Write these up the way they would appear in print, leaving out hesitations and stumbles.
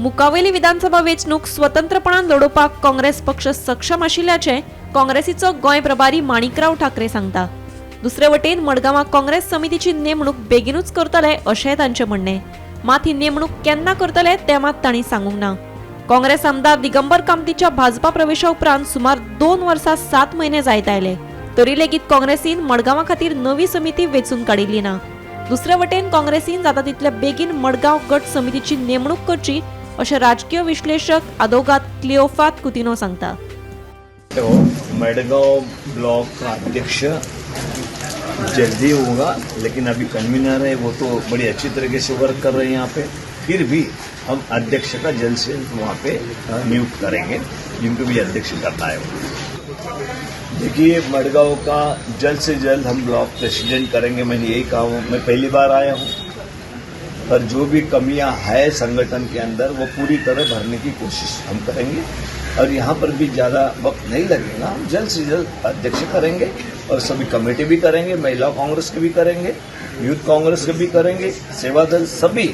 मुकावेली विधानसभा वेंचणूक स्वतंत्रपणान लडोवपाक काँग्रेस पक्ष सक्षम आशिल्ल्याचे काँग्रेसीचो गोंय प्रभारी माणिकराव ठाकरे सांगता. दुसरे वटेन मडगांवां काँग्रेस समितीची नेमणूक बेगीनूच करतले अशेंय तांचें म्हणणें. मात ही नेमणूक केन्ना करतले तें मात तांणी सांगूंक ना. काँग्रेस आमदार दिगंबर कामतीच्या भाजपा प्रवेशा उपरांत सुमार 2 वर्सां 7 म्हयने जायत आयले. तरी लेगीत काँग्रेसीन मडगांवां खातीर नवी समिती वेंचून काडिल्ली ना. दुसरे वटेन काँग्रेसीन जाता तितले बेगीन मडगांव गट समितीची नेमणूक करची अशें राजकीय विश्लेषक अदोगात क्लिओफात कुतिनो सांगता. तो मडगांव ब्लॉक का अध्यक्ष जल्दी होगा, लेकिन अभी कन्वीनर है वो तो बड़ी अच्छी तरीके से वर्क कर रहे हैं यहाँ पे. फिर भी हम अध्यक्ष का जल्द से जल्द वहाँ पे नियुक्त करेंगे, जिनको भी अध्यक्ष करना है. देखिए, मडगांव का जल्द से जल्द हम ब्लॉक प्रेसिडेंट करेंगे. मैंने यही कहा हूँ, मैं पहली बार आया हूँ, पर जो भी कमियां है संगठन के अंदर वो पूरी तरह भरने की कोशिश हम करेंगे. और यहाँ पर भी ज़्यादा वक्त नहीं लगेगा, हम जल्द से जल्द अध्यक्ष करेंगे और सभी कमेटी भी करेंगे. महिला कांग्रेस के भी करेंगे, यूथ कांग्रेस के भी करेंगे, सेवा दल, सभी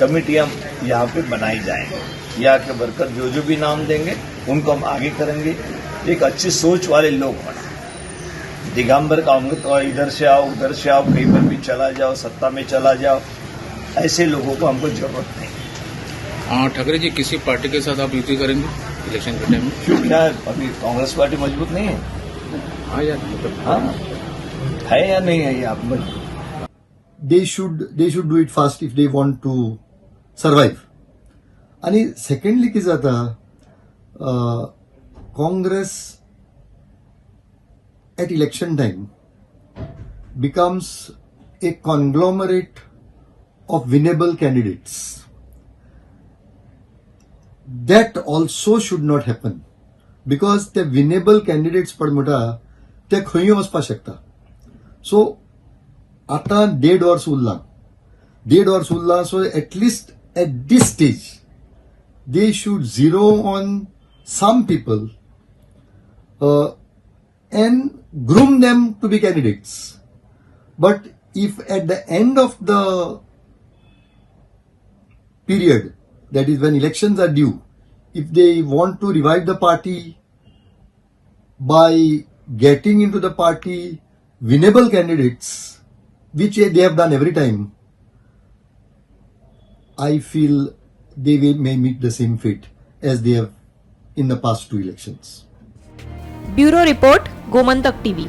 कमेटियां यहाँ पे बनाई जाएंगे. यहाँ के वर्कर जो भी नाम देंगे उनको हम आगे करेंगे. एक अच्छी सोच वाले लोग बने. दिगंबर कांग्रेस और इधर से आओ उधर से आओ, कहीं पर भी चला जाओ, सत्ता में चला जाओ, ऐसे लोगों को हमको जरूरत नहीं. हाँ ठाकरे जी, किसी पार्टी के साथ आप युति करेंगे इलेक्शन के टाइम में? क्यों, क्या है, अभी कांग्रेस पार्टी मजबूत नहीं है? हाँ यार, मतलब हाँ है या नहीं है ये आप में? They should do it fast if they want to survive. आणि सेकंडली कितें जाता, Congress at election time becomes a conglomerate of winnable candidates. That also should not happen, because the winnable candidates पड म्हणटा ते खंय वचपाक शकता. सो आता 1.5 वर्स उरला. So at least at this stage they should zero on some people and groom them to be candidates. But if at the end of the period, that is when elections are due, if they want to revive the party by getting into the party winnable candidates, which they have done every time, I feel they may meet the same fate as they have in the past 2 elections. Bureau report, Gomantak TV.